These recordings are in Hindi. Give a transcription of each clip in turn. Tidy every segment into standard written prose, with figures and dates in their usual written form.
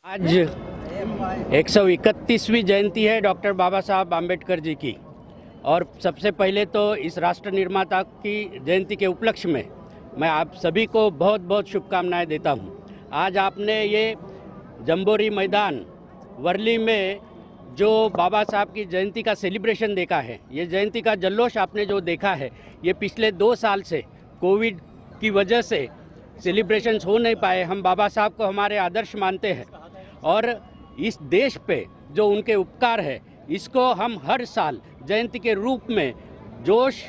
आज 131वीं जयंती है डॉक्टर बाबा साहब आम्बेडकर जी की, और सबसे पहले तो इस राष्ट्र निर्माता की जयंती के उपलक्ष्य में मैं आप सभी को बहुत बहुत शुभकामनाएं देता हूं। आज आपने ये जंबोरी मैदान वर्ली में जो बाबा साहब की जयंती का सेलिब्रेशन देखा है, ये जयंती का जल्लोश आपने जो देखा है, ये पिछले 2 साल से कोविड की वजह से सेलिब्रेशंस हो नहीं पाए। हम बाबा साहब को हमारे आदर्श मानते हैं और इस देश पे जो उनके उपकार है, इसको हम हर साल जयंती के रूप में जोश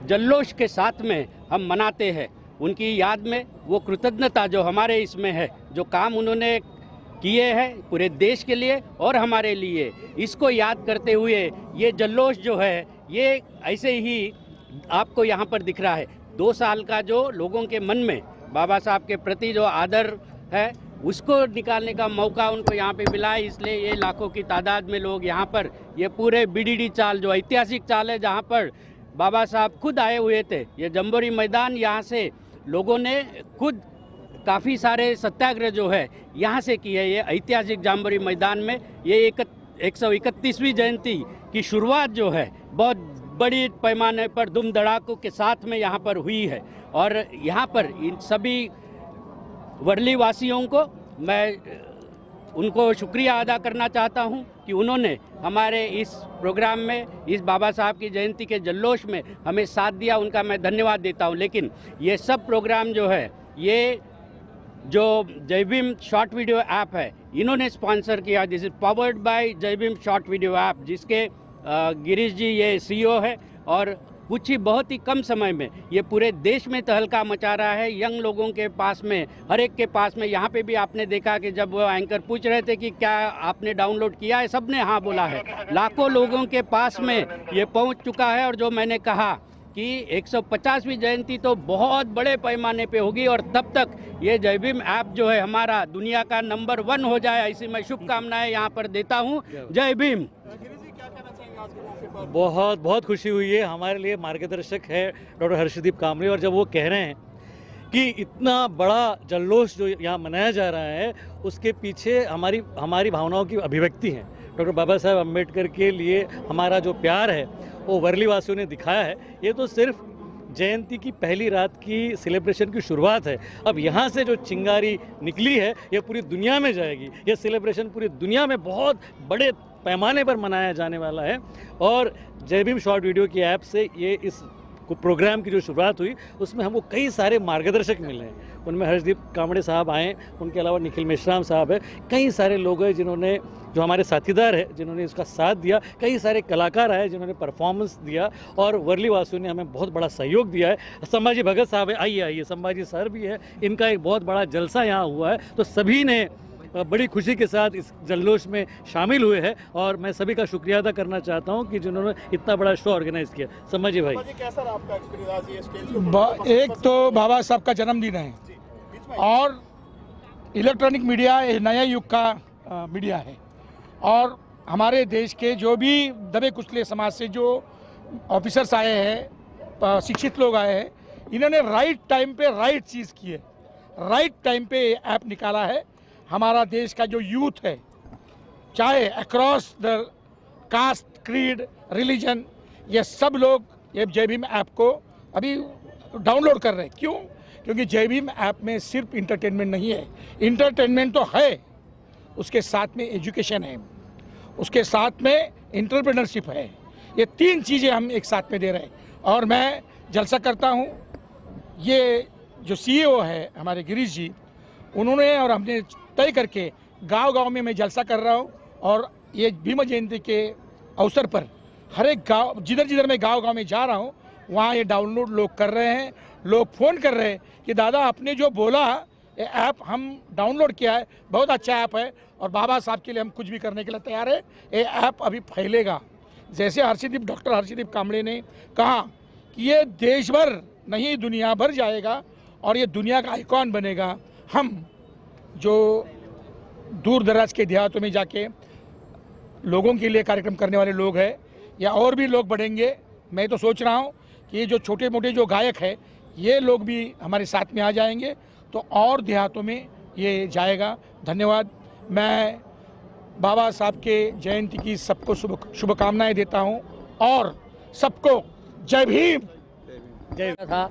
जल्लोश के साथ में हम मनाते हैं। उनकी याद में वो कृतज्ञता जो हमारे इसमें है, जो काम उन्होंने किए हैं पूरे देश के लिए और हमारे लिए, इसको याद करते हुए ये जल्लोश जो है ये ऐसे ही आपको यहाँ पर दिख रहा है। 2 साल का जो लोगों के मन में बाबा साहब के प्रति जो आदर है, उसको निकालने का मौका उनको यहाँ पे मिला है। इसलिए ये लाखों की तादाद में लोग यहाँ पर ये पूरे बीडीडी चाल जो ऐतिहासिक चाल है, जहाँ पर बाबा साहब खुद आए हुए थे, ये जंबोरी मैदान, यहाँ से लोगों ने खुद काफ़ी सारे सत्याग्रह जो है यहाँ से किए। ये ऐतिहासिक जंबोरी मैदान में ये 131वीं जयंती की शुरुआत जो है बहुत बड़ी पैमाने पर धूम धड़ाकों के साथ में यहाँ पर हुई है। और यहाँ पर इन सभी वर्ली वासियों को मैं उनको शुक्रिया अदा करना चाहता हूँ कि उन्होंने हमारे इस प्रोग्राम में, इस बाबा साहब की जयंती के जल्लोश में हमें साथ दिया। उनका मैं धन्यवाद देता हूँ। लेकिन ये सब प्रोग्राम जो है, ये जो जय भीम शॉर्ट वीडियो ऐप है, इन्होंने स्पॉन्सर किया। दिस इज पावर्ड बाय जय भीम शॉर्ट वीडियो ऐप, जिसके गिरीश जी ये CEO है और कुछ ही बहुत ही कम समय में ये पूरे देश में तहलका मचा रहा है। यंग लोगों के पास में, हर एक के पास में, यहाँ पे भी आपने देखा कि जब वो एंकर पूछ रहे थे कि क्या आपने डाउनलोड किया है, सबने हाँ बोला है। लाखों लोगों के पास में ये पहुँच चुका है। और जो मैंने कहा कि 150वीं जयंती तो बहुत बड़े पैमाने पे होगी और तब तक ये जय भीम ऐप जो है हमारा दुनिया का नंबर 1 हो जाए, ऐसी मैं शुभकामनाएं यहाँ पर देता हूँ। जय भीम। बहुत बहुत खुशी हुई है। हमारे लिए मार्गदर्शक है डॉक्टर हर्षदीप कामरे, और जब वो कह रहे हैं कि इतना बड़ा जल्लोश जो यहाँ मनाया जा रहा है, उसके पीछे हमारी भावनाओं की अभिव्यक्ति है। डॉक्टर बाबा साहब अम्बेडकर के लिए हमारा जो प्यार है वो वर्ली वासियों ने दिखाया है। ये तो सिर्फ जयंती की पहली रात की सेलिब्रेशन की शुरुआत है। अब यहाँ से जो चिंगारी निकली है ये पूरी दुनिया में जाएगी। ये सेलिब्रेशन पूरी दुनिया में बहुत बड़े पैमाने पर मनाया जाने वाला है। और जय भीम शॉर्ट वीडियो की ऐप से ये इस प्रोग्राम की जो शुरुआत हुई, उसमें हमको कई सारे मार्गदर्शक मिले हैं। उनमें हर्षदीप कामड़े साहब आए, उनके अलावा निखिल मेश्राम साहब है, कई सारे लोग हैं जिन्होंने, जो हमारे साथीदार है, जिन्होंने इसका साथ दिया। कई सारे कलाकार आए जिन्होंने परफॉर्मेंस दिया और वर्ली वासियों ने हमें बहुत बड़ा सहयोग दिया है। संभाजी भगत साहब है, आइए संभाजी सर भी है, इनका एक बहुत बड़ा जलसा यहाँ हुआ है। तो सभी ने बड़ी खुशी के साथ इस जल्लोश में शामिल हुए हैं और मैं सभी का शुक्रिया अदा करना चाहता हूं कि जिन्होंने इतना बड़ा शो ऑर्गेनाइज किया। संभाजी भाई, कैसा रहा आपका एक्सपीरियंस ये स्टेज? एक तो बाबा साहब का जन्मदिन है और इलेक्ट्रॉनिक मीडिया एक नया युग का मीडिया है, और हमारे देश के जो भी दबे कुचले समाज से जो ऑफिसर्स आए हैं, शिक्षित लोग आए हैं, इन्होंने राइट टाइम पे राइट चीज़ की है, राइट टाइम पे ऐप निकाला है। हमारा देश का जो यूथ है, चाहे across the caste, creed, religion, ये सब लोग ये जय भीम ऐप को अभी डाउनलोड कर रहे हैं। क्यों? क्योंकि जय भीम ऐप में सिर्फ इंटरटेनमेंट नहीं है, इंटरटेनमेंट तो है, उसके साथ में एजुकेशन है, उसके साथ में एंटरप्रेन्योरशिप है। ये 3 चीज़ें हम एक साथ में दे रहे हैं। और मैं जलसा करता हूँ, ये जो CEO है हमारे गिरीश जी, उन्होंने और हमने तय करके गांव-गांव में मैं जलसा कर रहा हूँ। और ये भीम जयंती के अवसर पर हर एक गांव, जिधर मैं गांव-गांव में जा रहा हूँ, वहाँ ये डाउनलोड लोग कर रहे हैं। लोग फ़ोन कर रहे हैं कि दादा आपने जो बोला ये ऐप हम डाउनलोड किया है, बहुत अच्छा ऐप है और बाबा साहब के लिए हम कुछ भी करने के लिए तैयार है। ये ऐप अभी फैलेगा, जैसे डॉक्टर हर्षदीप कांबळे ने कहा कि ये देश भर नहीं दुनिया भर जाएगा और ये दुनिया का आइकॉन बनेगा। हम जो दूर दराज के देहातों में जाके लोगों के लिए कार्यक्रम करने वाले लोग हैं या और भी लोग बढ़ेंगे, मैं तो सोच रहा हूँ कि ये जो छोटे मोटे जो गायक हैं ये लोग भी हमारे साथ में आ जाएंगे तो और देहातों में ये जाएगा। धन्यवाद। मैं बाबा साहब के जयंती की सबको शुभकामनाएं देता हूं और सबको जय भीम। था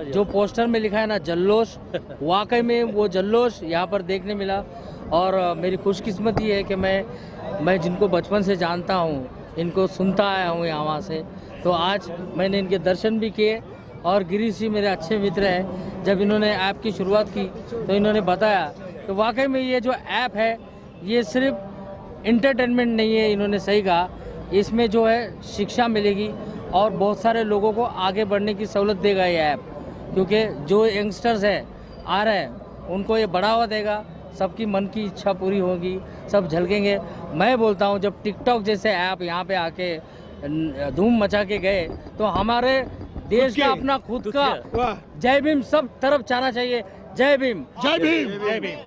जो पोस्टर में लिखा है ना जल्लोष, वाकई में वो जल्लोष यहाँ पर देखने मिला। और मेरी खुशकिस्मती है कि मैं जिनको बचपन से जानता हूँ, इनको सुनता आया हूँ यहाँ से, तो आज मैंने इनके दर्शन भी किए। और गिरीश जी मेरे अच्छे मित्र हैं, जब इन्होंने ऐप की शुरुआत की तो इन्होंने बताया तो वाकई में ये जो ऐप है ये सिर्फ इंटरटेनमेंट नहीं है, इन्होंने सही कहा, इसमें जो है शिक्षा मिलेगी और बहुत सारे लोगों को आगे बढ़ने की सहूलत देगा ये ऐप, क्योंकि जो यंगस्टर्स है आ रहे हैं उनको ये बढ़ावा देगा, सबकी मन की इच्छा पूरी होगी, सब झलकेंगे। मैं बोलता हूँ जब टिकटॉक जैसे ऐप यहाँ पे आके धूम मचा के गए तो हमारे देश का अपना खुद का जय भीम सब तरफ जाना चाहिए। जय भीम, जय भीम, जय भीम।